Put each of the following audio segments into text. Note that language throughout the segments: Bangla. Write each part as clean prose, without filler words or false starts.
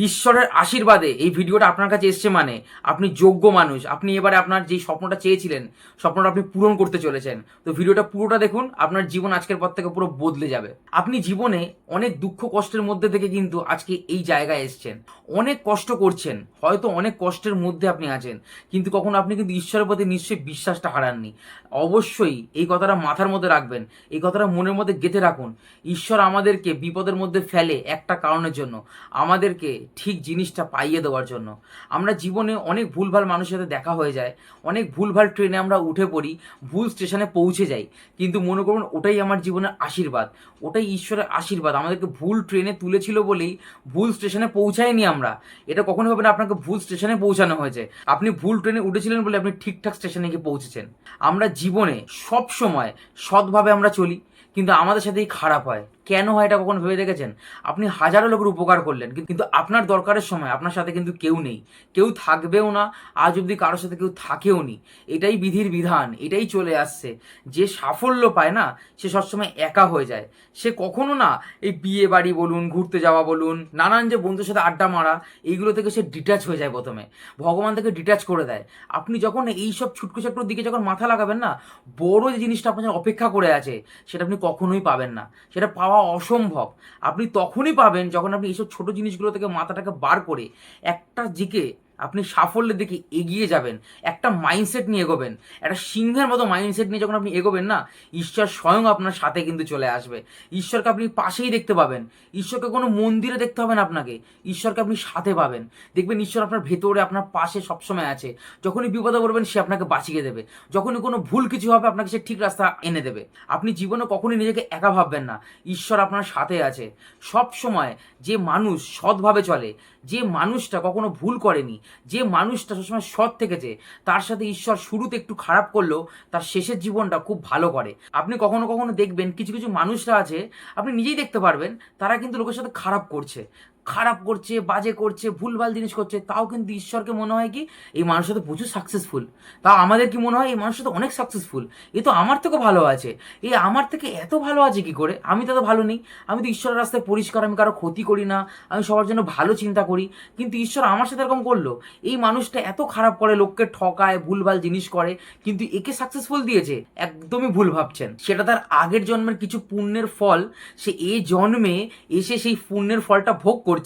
ঈশ্বরের আশীর্বাদে এই ভিডিওটা আপনার কাছে এসছে মানে আপনি যোগ্য মানুষ। আপনি এবারে আপনার যে স্বপ্নটা চেয়েছিলেন, স্বপ্নটা আপনি পূরণ করতে চলেছেন। তো ভিডিওটা পুরোটা দেখুন, আপনার জীবন আজকের পর থেকে পুরো বদলে যাবে। আপনি জীবনে অনেক দুঃখ কষ্টের মধ্যে থেকে কিন্তু আজকে এই জায়গায় এসছেন, অনেক কষ্ট করছেন, হয়তো অনেক কষ্টের মধ্যে আপনি আছেন, কিন্তু কখনো আপনি কিন্তু ঈশ্বরের প্রতি নিশ্চয়ই বিশ্বাসটা হারাননি। অবশ্যই এই কথাটা মাথার মধ্যে রাখবেন, এই কথাটা মনের মধ্যে গেঁথে রাখুন। ঈশ্বর আমাদেরকে বিপদের মধ্যে ফেলে একটা কারণের জন্য, আমাদেরকে ঠিক জিনিসটা পাইয়ে দেওয়ার জন্য। আমরা জীবনে অনেক ভুলভাল মানুষের সাথে দেখা হয়ে যায়, অনেক ভুলভাল ট্রেনে আমরা উঠে পড়ি, ভুল স্টেশনে পৌঁছে যাই, কিন্তু মনে করুন ওটাই আমার জীবনের আশীর্বাদ, ওটাই ঈশ্বরের আশীর্বাদ। আমাদেরকে ভুল ট্রেনে তুলেছিল বলেই ভুল স্টেশনে পৌঁছায়নি আমরা। এটা কখনো হবে না আপনাকে ভুল স্টেশনে পৌঁছানো হয়েছে, আপনি ভুল ট্রেনে উঠেছিলেন বলে আপনি ঠিকঠাক স্টেশনে গিয়ে পৌঁছেছেন। আমরা জীবনে সব সময় সৎভাবে আমরা চলি, কিন্তু আমাদের সাথেই খারাপ হয়। কেন হয় এটা কখনো ভেবে দেখেছেন? আপনি হাজারো লোকের উপকার করলেন, কিন্তু আপনার দরকারের সময় আপনার সাথে কিন্তু কেউ নেই, কেউ থাকবেও না, আজ অবধি কারোর সাথে কেউ থাকেও নি। এটাই বিধির বিধান, এটাই চলে আসছে। যে সাফল্য পায় না সে সবসময় একা হয়ে যায়। সে কখনো না এই বিয়ে বাড়ি বলুন, ঘুরতে যাওয়া বলুন, নানান যে বন্ধুর সাথে আড্ডা মারা, এইগুলো থেকে সে ডিট্যাচ হয়ে যায়। প্রথমে ভগবান থেকে ডিট্যাচ করে দেয়। আপনি যখন এইসব ছুটকো ছুটকোর দিকে যখন মাথা লাগাবেন না, বড় যে জিনিসটা আপনার অপেক্ষা করে আছে সেটা আপনি কখনোই পাবেন না, সেটা পাওয়া অসম্ভব। আপনি তখনই পাবেন যখন আপনি এইসব ছোট জিনিসগুলো থেকে মাথাটাকে বার করে একটা দিকে আপনি সাফল্যের দিকে এগিয়ে যাবেন, একটা মাইন্ডসেট নিয়ে এগোবেন। একটা সিংহের মতো মাইন্ডসেট নিয়ে যখন আপনি এগোবেন না, ঈশ্বর স্বয়ং আপনার সাথে কিন্তু চলে আসবে। ঈশ্বরকে আপনি পাশেই দেখতে পাবেন, ঈশ্বরকে কোনো মন্দিরে দেখতে হবে না আপনাকে, ঈশ্বরকে আপনি সাথে পাবেন। দেখবেন ঈশ্বর আপনার ভেতরে, আপনার পাশে সবসময় আছে। যখনই বিপদে পড়বেন সে আপনাকে বাঁচিয়ে দেবে, যখনই কোনো ভুল কিছু হবে আপনাকে সে ঠিক রাস্তা এনে দেবে। আপনি জীবনে কখনই নিজেকে একা ভাববেন না, ঈশ্বর আপনার সাথে আছে সব সময়। যে মানুষ সৎভাবে চলে, যে মানুষটা কখনো ভুল করেনি, যে মানুষটা সবসময় সৎ থেকেছে, তার সাথে ঈশ্বর শুরুতে একটু খারাপ করলেও তার শেষের জীবনটা খুব ভালো করে। আপনি কখনো কখনো দেখবেন কিছু কিছু মানুষরা আছে, আপনি নিজেই দেখতে পারবেন, তারা কিন্তু লোকের সাথে খারাপ করছে, খারাপ করছে, বাজে করছে, ভুলভাল জিনিস করছে, তাও কিন্তু ঈশ্বরকে মনে হয় কি এই মানুষটা তো প্রচুর সাকসেসফুল। তাও আমাদের কি মনে হয় এই মানুষটা তো অনেক সাকসেসফুল, এ তো আমার থেকে ভালো আছে, এ আমার থেকে এত ভালো আছে কি করে, আমি তো ভালো নেই। আমি তো ঈশ্বরের রাস্তায় পরিষ্কার, আমি কারো ক্ষতি করি না, আমি সবার জন্য ভালো চিন্তা করি, কিন্তু ঈশ্বর আমার সাথে এরকম করলো। এই মানুষটা এত খারাপ করে, লোককে ঠকায়, ভুলভাল জিনিস করে, কিন্তু একে সাকসেসফুল দিয়েছে। একদমই ভুল ভাবছেন, সেটা তার আগের জন্মের কিছু পুণ্যের ফল, সে এই জন্মে এসে সেই পুণ্যের ফলটা ভোগ করছে।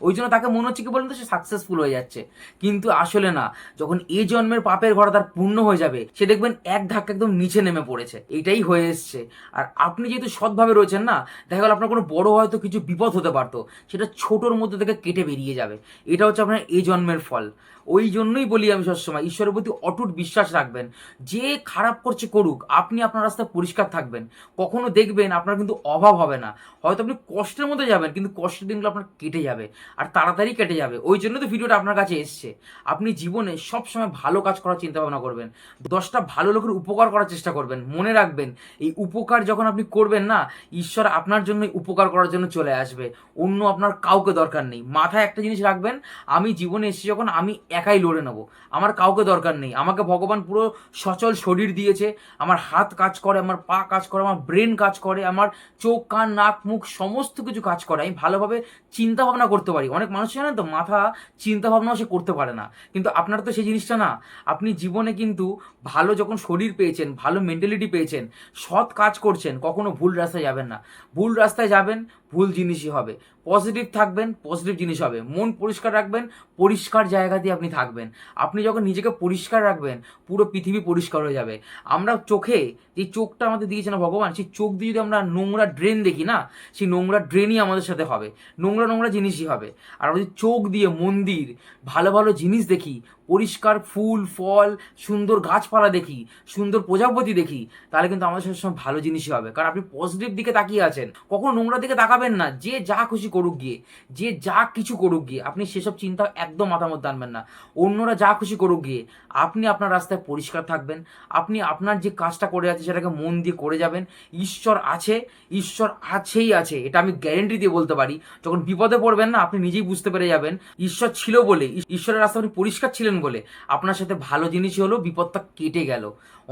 ওই জন্য তাকে মনে হচ্ছে কি বলুন তো, সে সাকসেসফুল হয়ে যাচ্ছে, কিন্তু আসলে না। যখন এই জন্মের পাপের ঘোড়া তার পূর্ণ হয়ে যাবে, সে দেখবেন এক ধাক্কা একদম নিচে নেমে পড়েছে। এটাই হয়ে এসছে। আর আপনি যেহেতু সৎভাবে রয়েছেন না, দেখা গেল আপনার কোনো বড় হয়তো কিছু বিপদ হতে পারতো, সেটা ছোটোর মধ্যে থেকে কেটে বেরিয়ে যাবে। এটা হচ্ছে আপনার এই জন্মের ফল। ওই জন্যই বলি আমি সবসময় ঈশ্বরের প্রতি অটুট বিশ্বাস রাখবেন। যে খারাপ করছে করুক, আপনি আপনার রাস্তায় পরিষ্কার থাকবেন, কখনো দেখবেন আপনার কিন্তু অভাব হবে না। হয়তো আপনি কষ্টের মধ্যে যাবেন, কিন্তু কষ্টের দিনগুলো আপনার কেটে যাবে, আর তাড়াতাড়ি কেটে যাবে। ওই জন্য তো ভিডিওটা আপনার কাছে এসছে। আপনি জীবনে সবসময় ভালো কাজ করার চিন্তা ভাবনা করবেন, 10টা ভালো লোকের উপকার করার চেষ্টা করবেন। মনে রাখবেন, এই উপকার যখন আপনি করবেন না, ঈশ্বর আপনার জন্য উপকার করার জন্য চলে আসবে। অন্য আপনার কাউকে দরকার নেই। মাথায় একটা জিনিস রাখবেন, আমি জীবনে এসেছি যখন, আমি একাই লড়ে নেবো, আমার কাউকে দরকার নেই। আমাকে ভগবান পুরো সচল শরীর দিয়েছে, আমার হাত কাজ করে, আমার পা কাজ করে, আমার ব্রেন কাজ করে, আমার চোখ কান নাক মুখ সমস্ত কিছু কাজ করে, আমি ভালোভাবে চিন্তা ভাবনা করতে পারি। অনেক মানুষ জানেন তো, মাথা চিন্তা ভাবনাও সে করতে পারে না, কিন্তু আপনার তো সেই জিনিসটা না। আপনি জীবনে কিন্তু ভালো যখন শরীর পেয়েছেন, ভালো মেন্টালিটি পেয়েছেন, সৎ কাজ করছেন, কখনো ভুল রাস্তায় যাবেন না। ভুল রাস্তায় যাবেন, ভুল জিনিসই হবে। পজিটিভ থাকবেন, পজিটিভ জিনিস হবে। মন পরিষ্কার রাখবেন, পরিষ্কার জায়গাতে আপনি থাকবেন। আপনি যখন নিজেকে পরিষ্কার রাখবেন, পুরো পৃথিবী পরিষ্কার হয়ে যাবে। আমরা চোখে, যে চোখটা আমাদের দিয়েছে না ভগবান, সেই চোখ দিয়ে যদি আমরা নোংরা ড্রেন দেখি না, সেই নোংরা ড্রেনই আমাদের সাথে হবে, নোংরা নোংরা জিনিসই হবে। আর আমরা যদি চোখ দিয়ে মন্দির, ভালো ভালো জিনিস দেখি, পরিষ্কার ফুল ফল, সুন্দর গাছপালা দেখি, সুন্দর প্রজাপতি দেখি, তাহলে কিন্তু আমাদের সবসময় ভালো জিনিসই হবে। কারণ আপনি পজিটিভ দিকে তাকিয়ে আছেন, কখনো নোংরা দিকে তাকাবেন না। যে যা খুশি করুক গিয়ে, যে যা কিছু করুক গিয়ে, আপনি সেসব চিন্তা একদম মাথার মধ্যে আনবেন না। অন্যরা যা খুশি করুক গিয়ে, আপনি আপনার রাস্তায় পরিষ্কার থাকবেন, আপনি আপনার যে কাজটা করে আছে সেটাকে মন দিয়ে করে যাবেন। ঈশ্বর আছে, ঈশ্বর আছেই আছে, এটা আমি গ্যারেন্টি দিয়ে বলতে পারি। যখন বিপদে পড়বেন না, আপনি নিজেই বুঝতে পেরে যাবেন ঈশ্বর ছিল বলে, ঈশ্বরের রাস্তা আপনি পরিষ্কার ছিলেন বলে আপনার সাথে ভালো জিনিসই হলো, বিপদটা কেটে গেল।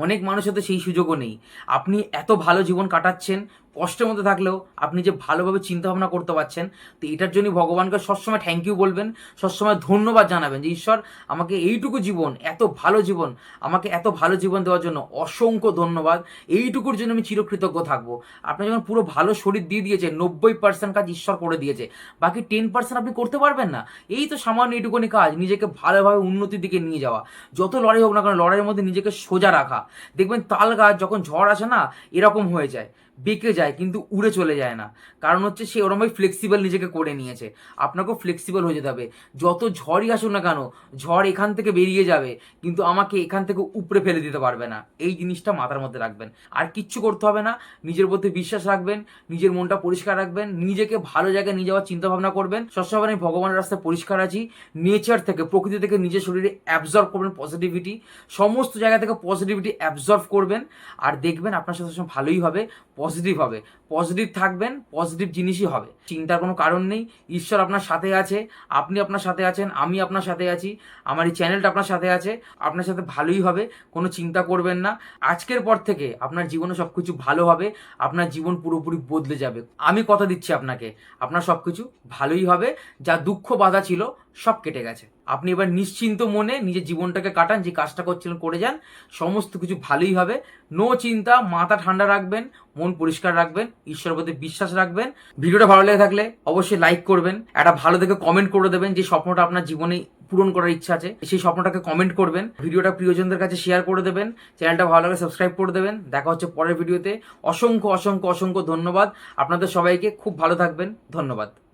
অনেক মানুষের তো সেই সুযোগও নেই। আপনি এত ভালো জীবন কাটাচ্ছেন, কষ্টের মধ্যে থাকলেও আপনি যে ভালোভাবে চিন্তা ভাবনা করতে পারছেন, তো এটার জন্য ভগবানকে সবসময় থ্যাংক ইউ বলবেন, সবসময় ধন্যবাদ জানাবেন যে ঈশ্বর আমাকে এইটুকু জীবন, এত ভালো জীবন, আমাকে এত ভালো জীবন দেওয়ার জন্য অসংখ্য ধন্যবাদ, এইটুকুর জন্য আমি চিরকৃতজ্ঞ থাকবো। আপনি যখন পুরো ভালো শরীর দিয়ে দিয়েছে, 90% কাজ ঈশ্বর করে দিয়েছে, বাকি 10% আপনি করতে পারবেন না। এই তো সামান্য এইটুকুনি কাজ, নিজেকে ভালোভাবে উন্নতির দিকে নিয়ে যাওয়া। যত লড়াই হোক না কারণ লড়াইয়ের মধ্যে নিজেকে সোজা রাখা। দেখবেন তাল গাছ যখন ঝড় আসে না এরকম হয়ে যায়, বেঁকে যায় কিন্তু উড়ে চলে যায় না। কারণ হচ্ছে সে ওরমভাবে ফ্লেক্সিবল নিজেকে করে নিয়েছে। আপনাকেও ফ্লেক্সিবল হয়ে যেতে হবে। যত ঝড়ই আসুক না কেন, ঝড় এখান থেকে বেরিয়ে যাবে কিন্তু আমাকে এখান থেকে উপড়ে ফেলে দিতে পারবে না। এই জিনিসটা মাথার মধ্যে রাখবেন। আর কিচ্ছু করতে হবে না, নিজের প্রতি বিশ্বাস রাখবেন, নিজের মনটা পরিষ্কার রাখবেন, নিজেকে ভালো জায়গায় নিয়ে যাওয়ার চিন্তা ভাবনা করবেন। সবসময় আমি ভগবানের রাস্তায় পরিষ্কার আছি, নেচার থেকে, প্রকৃতি থেকে নিজের শরীরে অ্যাবজর্ব করবেন পজিটিভিটি, সমস্ত জায়গা থেকে পজিটিভিটি অ্যাবজর্ব করবেন। আর দেখবেন আপনার সাথে সবসময় ভালোই হবে, পজিটিভ হবে। পজিটিভ থাকবেন, পজিটিভ জিনিসই হবে। চিন্তার কোনো কারণ নেই, ঈশ্বর আপনার সাথে আছে, আপনি আপনার সাথে আছেন, আমি আপনার সাথে আছি, আমার এই চ্যানেলটা আপনার সাথে আছে, আপনার সাথে ভালোই হবে। কোনো চিন্তা করবেন না। আজকের পর থেকে আপনার জীবনে সব কিছু ভালো হবে, আপনার জীবন পুরোপুরি বদলে যাবে। আমি কথা দিচ্ছি আপনাকে, আপনার সব কিছু ভালোই হবে। যা দুঃখ বাধা ছিল সব কেটে গেছে। আপনি এবার নিশ্চিন্ত মনে নিজের জীবনটাকে কাটান, যে কাজটা করছিলেন করে যান, সমস্ত কিছু ভালোই হবে। নো চিন্তা, মাথা ঠান্ডা রাখবেন, মন পরিষ্কার রাখবেন, ঈশ্বরের প্রতি বিশ্বাস রাখবেন। ভিডিওটা ভালো লেগে থাকলে অবশ্যই লাইক করবেন, একটা ভালো দেখে কমেন্ট করে দেবেন, যে স্বপ্নটা আপনার জীবনে পূরণ করার ইচ্ছা আছে সেই স্বপ্নটাকে কমেন্ট করবেন। ভিডিওটা প্রিয়জনদের কাছে শেয়ার করে দেবেন, চ্যানেলটা ভালো লাগলে সাবস্ক্রাইব করে দেবেন। দেখা হচ্ছে পরের ভিডিওতে। অসংখ্য অসংখ্য অসংখ্য ধন্যবাদ আপনাদের সবাইকে। খুব ভালো থাকবেন, ধন্যবাদ।